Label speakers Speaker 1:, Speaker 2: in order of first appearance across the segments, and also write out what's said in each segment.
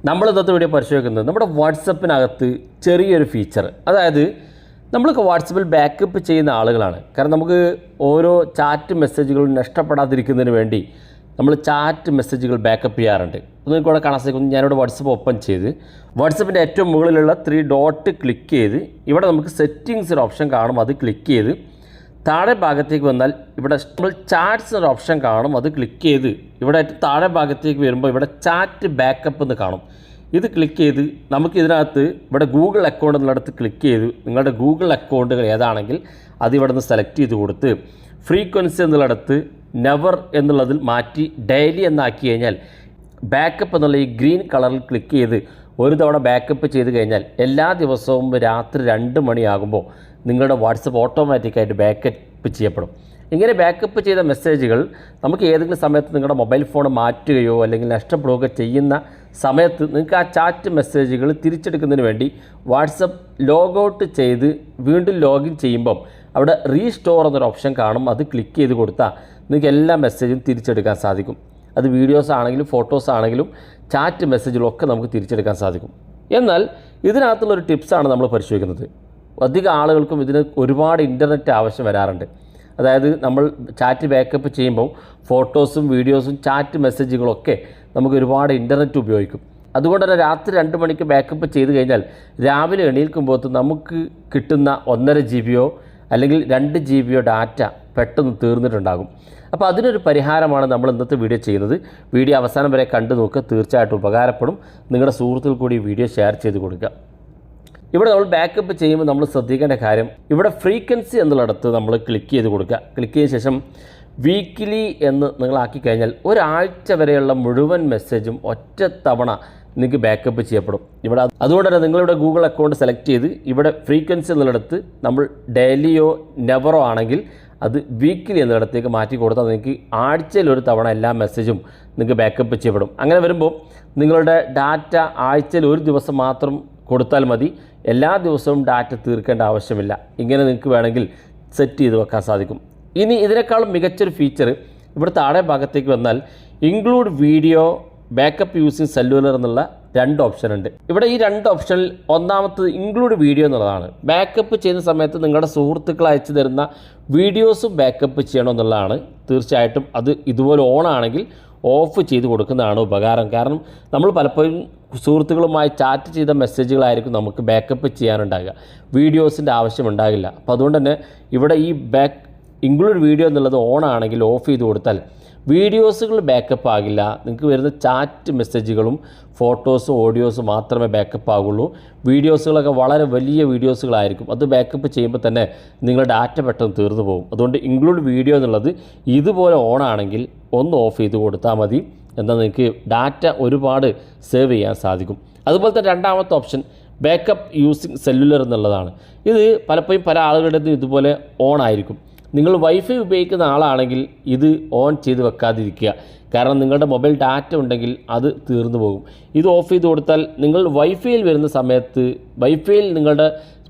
Speaker 1: നമ്മൾ ഇന്നത്തെ വീഡിയോ പരിശോധിക്കുന്നത് നമ്മുടെ വാട്സപ്പിനകത്ത് ചെറിയൊരു ഫീച്ചർ, അതായത് നമ്മൾക്ക് വാട്സപ്പിൽ ബാക്കപ്പ് ചെയ്യുന്ന ആളുകളാണ്. കാരണം നമുക്ക് ഓരോ ചാറ്റ് മെസ്സേജുകളും നഷ്ടപ്പെടാതിരിക്കുന്നതിന് വേണ്ടി നമ്മൾ ചാറ്റ് മെസ്സേജുകൾ ബാക്കപ്പ് ചെയ്യാറുണ്ട്. നിങ്ങൾക്ക് ഇവിടെ കാണാൻ സാധിക്കും. ഞാനിവിടെ വാട്സപ്പ് ഓപ്പൺ ചെയ്ത് വാട്സപ്പിൻ്റെ ഏറ്റവും മുകളിലുള്ള 3 ഡോട്ട് ക്ലിക്ക് ചെയ്ത് ഇവിടെ നമുക്ക് സെറ്റിങ്സ് ഒരു ഓപ്ഷൻ കാണും, അത് ക്ലിക്ക് ചെയ്ത് താഴെ ഭാഗത്തേക്ക് വന്നാൽ ഇവിടെ നമ്മൾ ചാറ്റ്സ് ഒരു ഓപ്ഷൻ കാണും, അത് ക്ലിക്ക് ചെയ്ത് ഇവിടെ ഏറ്റവും താഴെ ഭാഗത്തേക്ക് വരുമ്പോൾ ഇവിടെ ചാറ്റ് ബാക്കപ്പ് എന്ന് കാണും. ഇത് ക്ലിക്ക് ചെയ്ത് നമുക്ക് ഇതിനകത്ത് ഇവിടെ ഗൂഗിൾ അക്കൗണ്ട് എന്നുള്ളിടത്ത് ക്ലിക്ക് ചെയ്ത് നിങ്ങളുടെ ഗൂഗിൾ അക്കൗണ്ടുകൾ ഏതാണെങ്കിൽ അത് ഇവിടെ നിന്ന് സെലക്ട് ചെയ്ത് കൊടുത്ത് ഫ്രീക്വൻസി എന്നുള്ളിടത്ത് നെവർ എന്നുള്ളതിൽ മാറ്റി ഡെയിലി എന്നാക്കി കഴിഞ്ഞാൽ ബാക്കപ്പ് എന്നുള്ള ഈ ഗ്രീൻ കളറിൽ ക്ലിക്ക് ചെയ്ത് ഒരു തവണ ബാക്കപ്പ് ചെയ്ത് കഴിഞ്ഞാൽ എല്ലാ ദിവസവും രാത്രി 2 മണിയാകുമ്പോൾ നിങ്ങളുടെ വാട്സപ്പ് ഓട്ടോമാറ്റിക്കായിട്ട് ബാക്കപ്പ് ചെയ്യപ്പെടും. ഇങ്ങനെ ബാക്കപ്പ് ചെയ്ത മെസ്സേജുകൾ നമുക്ക് ഏതെങ്കിലും സമയത്ത് നിങ്ങളുടെ മൊബൈൽ ഫോൺ മാറ്റുകയോ അല്ലെങ്കിൽ നഷ്ടപ്പെടുകയോ ചെയ്യുന്ന സമയത്ത് നിങ്ങൾക്ക് ആ ചാറ്റ് മെസ്സേജുകൾ തിരിച്ചെടുക്കുന്നതിന് വേണ്ടി വാട്സപ്പ് ലോഗൗട്ട് ചെയ്ത് വീണ്ടും ലോഗിൻ ചെയ്യുമ്പം അവിടെ റീസ്റ്റോർ എന്നൊരു ഓപ്ഷൻ കാണും, അത് ക്ലിക്ക് ചെയ്ത് കൊടുത്താൽ നിങ്ങൾക്ക് എല്ലാ മെസ്സേജും തിരിച്ചെടുക്കാൻ സാധിക്കും. അത് വീഡിയോസ് ആണെങ്കിലും ഫോട്ടോസ് ആണെങ്കിലും ചാറ്റ് മെസ്സേജുകളൊക്കെ നമുക്ക് തിരിച്ചെടുക്കാൻ സാധിക്കും. എന്നാൽ ഇതിനകത്തുള്ളൊരു ടിപ്സാണ് നമ്മൾ പരിശോധിക്കുന്നത്. അധികം ആളുകൾക്കും ഇതിന് ഒരുപാട് ഇൻ്റർനെറ്റ് ആവശ്യം വരാറുണ്ട്. അതായത് നമ്മൾ ചാറ്റ് ബാക്കപ്പ് ചെയ്യുമ്പോൾ ഫോട്ടോസും വീഡിയോസും ചാറ്റ് മെസ്സേജുകളൊക്കെ നമുക്ക് ഒരുപാട് ഇൻ്റർനെറ്റ് ഉപയോഗിക്കും. അതുകൊണ്ട് തന്നെ രാത്രി 2 മണിക്ക് ബാക്കപ്പ് ചെയ്ത് കഴിഞ്ഞാൽ രാവിലെ എണീൽക്കുമ്പോൾ നമുക്ക് കിട്ടുന്ന 1.5 GB അല്ലെങ്കിൽ 2 GB ഡാറ്റ പെട്ടെന്ന് തീർന്നിട്ടുണ്ടാകും. അപ്പോൾ അതിനൊരു പരിഹാരമാണ് നമ്മൾ ഇന്നത്തെ വീഡിയോ ചെയ്യുന്നത്. വീഡിയോ അവസാനം വരെ കണ്ടു നോക്കുക, തീർച്ചയായിട്ടും ഉപകാരപ്പെടും. നിങ്ങളുടെ സുഹൃത്തുക്കൾ കൂടി വീഡിയോ ഷെയർ ചെയ്ത് കൊടുക്കുക. ഇവിടെ നമ്മൾ ബാക്കപ്പ് ചെയ്യുമ്പോൾ നമ്മൾ ശ്രദ്ധിക്കേണ്ട കാര്യം, ഇവിടെ ഫ്രീക്വൻസി എന്നുള്ളിടത്ത് നമ്മൾ ക്ലിക്ക് ചെയ്ത് കൊടുക്കുക. ക്ലിക്ക് ചെയ്ത ശേഷം വീക്കിലി എന്ന് നിങ്ങളാക്കി കഴിഞ്ഞാൽ ഒരാഴ്ച വരെയുള്ള മുഴുവൻ മെസ്സേജും ഒറ്റ തവണ നിങ്ങൾക്ക് ബാക്കപ്പ് ചെയ്യപ്പെടും. ഇവിടെ അതുകൊണ്ട് തന്നെ നിങ്ങളിവിടെ ഗൂഗിൾ അക്കൗണ്ട് സെലക്ട് ചെയ്ത് ഇവിടെ ഫ്രീക്വൻസി എന്നുള്ളിടത്ത് നമ്മൾ ഡെയിലിയോ നെവറോ ആണെങ്കിൽ അത് വീക്കിലി എന്നിടത്തേക്ക് മാറ്റി കൊടുത്താൽ നിങ്ങൾക്ക് ആഴ്ചയിൽ ഒരു തവണ എല്ലാ മെസ്സേജും നിങ്ങൾക്ക് ബാക്കപ്പ് ചെയ്യപ്പെടും. അങ്ങനെ വരുമ്പോൾ നിങ്ങളുടെ ഡാറ്റ ആഴ്ചയിൽ ഒരു ദിവസം മാത്രം കൊടുത്താൽ മതി, എല്ലാ ദിവസവും ഡാറ്റ തീർക്കേണ്ട ആവശ്യമില്ല. ഇങ്ങനെ നിങ്ങൾക്ക് വേണമെങ്കിൽ സെറ്റ് ചെയ്ത് വെക്കാൻ സാധിക്കും. ഇനി ഇതിനേക്കാളും മികച്ചൊരു ഫീച്ചർ ഇവിടെ താഴെ ഭാഗത്തേക്ക് വന്നാൽ include video backup using cellular എന്നുള്ള 2 ഓപ്ഷൻ ഉണ്ട്. ഇവിടെ ഈ 2 ഓപ്ഷനിൽ ഒന്നാമത്തത് ഇൻക്ലൂഡ് വീഡിയോ എന്നുള്ളതാണ്. ബാക്കപ്പ് ചെയ്യുന്ന സമയത്ത് നിങ്ങളുടെ സുഹൃത്തുക്കൾ അയച്ചു തരുന്ന വീഡിയോസും ബാക്കപ്പ് ചെയ്യണമെന്നുള്ളതാണ്. തീർച്ചയായിട്ടും അത് ഇതുപോലെ ഓൺ ആണെങ്കിൽ ഓഫ് ചെയ്ത് കൊടുക്കുന്നതാണ് ഉപകാരം. കാരണം നമ്മൾ പലപ്പോഴും സുഹൃത്തുക്കളുമായി ചാറ്റ് ചെയ്ത മെസ്സേജുകളായിരിക്കും നമുക്ക് ബാക്കപ്പ് ചെയ്യാനുണ്ടാകുക, വീഡിയോസിൻ്റെ ആവശ്യമുണ്ടാകില്ല. അപ്പോൾ അതുകൊണ്ട് തന്നെ ഇവിടെ ഈ ഇൻക്ലൂഡ് വീഡിയോ എന്നുള്ളത് ഓൺ ആണെങ്കിൽ ഓഫ് ചെയ്ത് കൊടുത്താൽ വീഡിയോസുകൾ ബാക്കപ്പ് ആകില്ല. നിങ്ങൾക്ക് വരുന്ന ചാറ്റ് മെസ്സേജുകളും ഫോട്ടോസും ഓഡിയോസും മാത്രമേ ബാക്കപ്പ് ആകുള്ളൂ. വീഡിയോസുകളൊക്കെ വളരെ വലിയ വീഡിയോസുകളായിരിക്കും, അത് ബാക്കപ്പ് ചെയ്യുമ്പോൾ തന്നെ നിങ്ങളുടെ ഡാറ്റ പെട്ടെന്ന് തീർന്നു പോകും. അതുകൊണ്ട് ഇൻക്ലൂഡ് വീഡിയോ എന്നുള്ളത് ഇതുപോലെ ഓൺ ആണെങ്കിൽ ഒന്ന് ഓഫ് ചെയ്ത് കൊടുത്താൽ മതി. എന്നാൽ നിങ്ങൾക്ക് ഡാറ്റ ഒരുപാട് സേവ് ചെയ്യാൻ സാധിക്കും. അതുപോലെ തന്നെ രണ്ടാമത്തെ ഓപ്ഷൻ ബാക്കപ്പ് യൂസിങ് സെല്ലുലർ എന്നുള്ളതാണ്. ഇത് പലപ്പോഴും പല ആളുകളുടേതും ഇതുപോലെ ഓൺ ആയിരിക്കും. നിങ്ങൾ വൈഫൈ ഉപയോഗിക്കുന്ന ആളാണെങ്കിൽ ഇത് ഓൺ ചെയ്ത് വെക്കാതിരിക്കുക. കാരണം നിങ്ങളുടെ മൊബൈൽ ഡാറ്റ ഉണ്ടെങ്കിൽ അത് തീർന്നു പോകും. ഇത് ഓഫ് ചെയ്ത് കൊടുത്താൽ നിങ്ങൾ വൈഫൈയിൽ വരുന്ന സമയത്ത് വൈഫൈയിൽ നിങ്ങളുടെ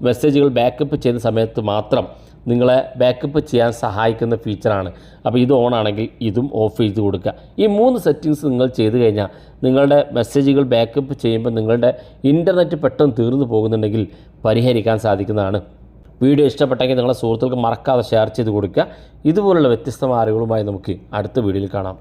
Speaker 1: മെസ്സേജുകൾ ബാക്കപ്പ് ചെയ്യുന്ന സമയത്ത് മാത്രം നിങ്ങളെ ബാക്കപ്പ് ചെയ്യാൻ സഹായിക്കുന്ന ഫീച്ചറാണ്. അപ്പോൾ ഇത് ഓൺ ആണെങ്കിൽ ഇതും ഓഫ് ചെയ്ത് കൊടുക്കുക. ഈ 3 സെറ്റിങ്സ് നിങ്ങൾ ചെയ്ത് കഴിഞ്ഞാൽ നിങ്ങളുടെ മെസ്സേജുകൾ ബാക്കപ്പ് ചെയ്യുമ്പോൾ നിങ്ങളുടെ ഇൻ്റർനെറ്റ് പെട്ടെന്ന് തീർന്നു പോകുന്നുണ്ടെങ്കിൽ പരിഹരിക്കാൻ സാധിക്കുന്നതാണ്. വീഡിയോ ഇഷ്ടപ്പെട്ടെങ്കിൽ നിങ്ങളുടെ സുഹൃത്തുക്കൾക്ക് മറക്കാതെ ഷെയർ ചെയ്ത് കൊടുക്കുക. ഇതുപോലുള്ള വ്യത്യസ്തമായ അറിവുകളുമായി നമുക്ക് അടുത്ത വീഡിയോയിൽ കാണാം.